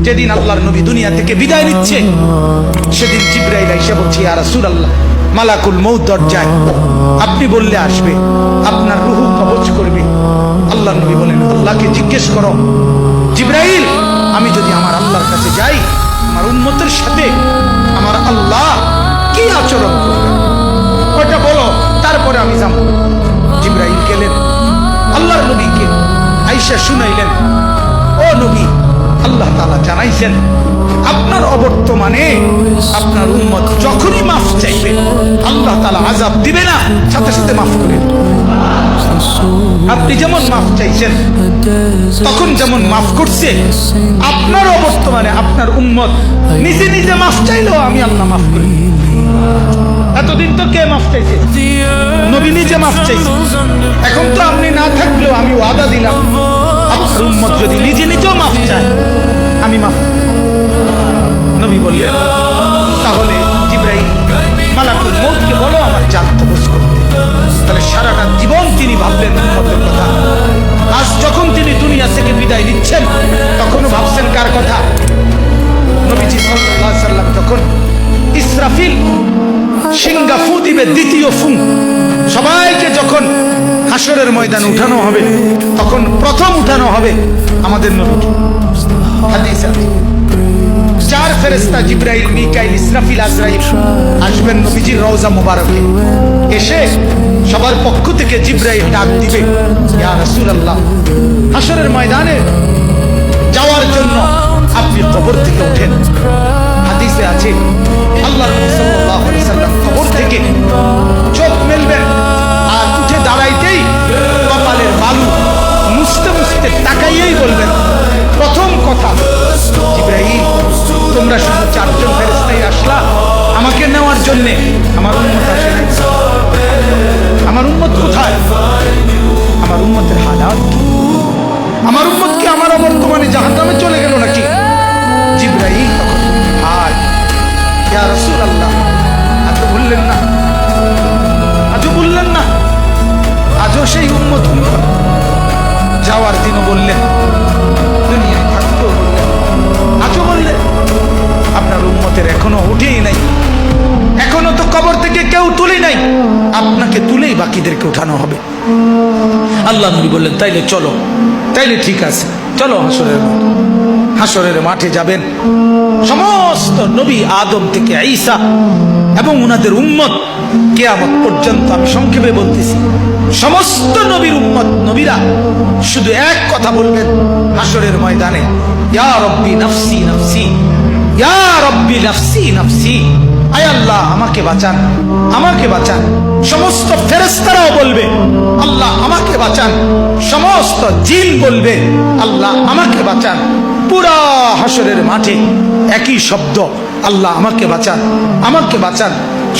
যেদিন আল্লাহর নবী দুনিয়া থেকে বিদায় নিচ্ছে, সেদিন জিবরাইল এসে বলছে, ইয়া রাসূলুল্লাহ, মালাকুল মউত দরজায়, আপনি বললে আসবে, আপনার রূহ কবজ করবে। আল্লাহর নবী বলেন, আল্লাহকে জিজ্ঞেস করো জিবরাইল, আমি যদি আমার আল্লাহর কাছে যাই, আমার উম্মতের সাথে আমার আল্লাহ কি আচরণ করবে, ওটা বলো, তারপরে আমি যাব। জিবরাইল গেলেন, আল্লাহর নবীকে আয়েশা শুনাইলেন, ও নবী, আল্লাহ তাআলা জানাইছেন আপনার অবর্তমানে আপনার উম্মত যখনই মাফ চাইবে, আল্লাহ তাআলা আযাব দিবে না, সাথে সাথে মাফ করে দিবে। আপনি যেমন মাফ চাইছেন তখন যেমন মাফ করছে, আপনার অবর্তমানে আপনার উম্মত নিজে নিজে মাফ চাইলেও আমি আল্লাহ মাফ করি। এতদিন তো কে মাফ চাইছে? নবী নিজে মাফ চাইছে। এখন তো আপনি না থাকলেও আমি ওয়াদা দিলাম, আপনার উম্মত যদি নিজে নিজেও মাফ চায়, আমি মাফ। নবী বললেন, তাহলে জিবরাইল মালাকুল মউতকে বলো আমার জান কবজ করতে। তাহলে সারাটা জীবন তিনি ভাবলেন উম্মতের কথা। আজ যখন তিনি দুনিয়া থেকে বিদায় নিচ্ছেন, তখনও ভাবছেন কার কথা? নবীজি সাল্লাল্লাহু আলাইহি ওয়াসাল্লাম যখন ইসরাফিল সিংহা ফু দিবে, দ্বিতীয় ফু, সবাইকে যখন হাসরের ময়দানে উঠানো হবে, তখন প্রথম উঠানো হবে আমাদের নবীকে। হাদিসে আছে, 4 ফেরেশতা জিবরাইল, মিকাইল, ইসরাফিল, আজরাইল আসবেন নবীজির রওজা মোবারকে। এসে সবার পক্ষ থেকে জিবরাইল ডাক দিবে, ইয়া রাসূলুল্লাহ, হাসরের ময়দানে যাওয়ার জন্য আপনি কবর থেকে ওঠেন। হাদিসে আছে, আল্লাহর রাসূল সাল্লাল্লাহু আলাইহি ওয়াসাল্লাম কবর থেকে চোখ মেলবেন, আর উঠে দাঁড়াইতেই কপালের বালু মুছতে মুছতে তাকাইয়েই বলবেন, প্রথম কথা, জিবরাইল, তোমরা শুধু 4 জন ফেরেশতাই আসলা আমাকে নেওয়ার জন্য, আমার উম্মত আসে নাই। আমার উম্মত কোথায়? আমার উম্মতের হালাত কি? আমার উম্মত কি আমার বর্তমানে জাহান্নামে চলে গেল নাকি? জিবরাইল তখন, হায় ইয়া রাসূলুল্লাহ, আজও বললেন না, আজও বললেন না, আজও সেই উম্মত যাওয়ার দিনও বললেন, দুনিয়ায় থাকতেও বললেন, আজও বললেন। আপনার উম্মতের এখনো উঠেই নাই, এখনো তো কবর থেকে কেউ তুলে নাই, আপনাকে তুলেই বাকিদেরকে উঠানো হবে। আল্লাহ নবী বললেন, তাইলে চলো, তাইলে ঠিক আছে, চলো হাসরের মাঠে যাবেন। সমস্ত নবী আদম থেকে ঈসা এবং উনাদের উম্মত কিয়ামত পর্যন্ত, আমি সংক্ষেপে বলতেছি, সমস্ত নবীর উম্মত, নবীরা শুধু এক কথা বলবেন হাসরের ময়দানে, ইয়া রব্বি নাফসি নাফসি, ইয়া রব্বি নাফসি নাফসি, আয় আল্লাহ আমাকে বাঁচান, আমাকে বাঁচান। সমস্ত ফেরেশতারাও বলবে, আল্লাহ আমাকে বাঁচান। সমস্ত জিন বলবে, আল্লাহ আমাকে বাঁচান। পুরা হাসরের মাঠে একই শব্দ, আল্লাহ আমাকে বাঁচান, আমাকে বাঁচান।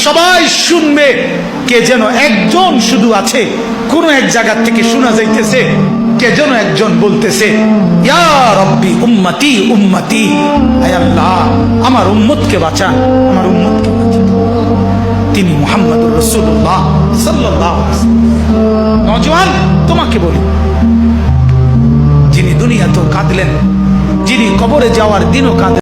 সবাই শুনবে, কে যেন একজন শুধু আছে, কোন এক জায়গা থেকে শোনা যাইতেছে, কে যেন একজন বলতেছে, ইয়া রব্বি উম্মতি উম্মতি, আয় আল্লাহ আমার উম্মতকে বাঁচান, আমার উম্মতকে বাঁচান। তিনি মুহাম্মদুর রাসূলুল্লাহ সাল্লাল্লাহু আলাইহি ওয়াসাল্লাম। নওজোয়ান, তোমাকে বলি, যিনি দুনিয়াতেও কাঁদলেন, যিনি কবরে যাওয়ার দিনও কাঁদলেন,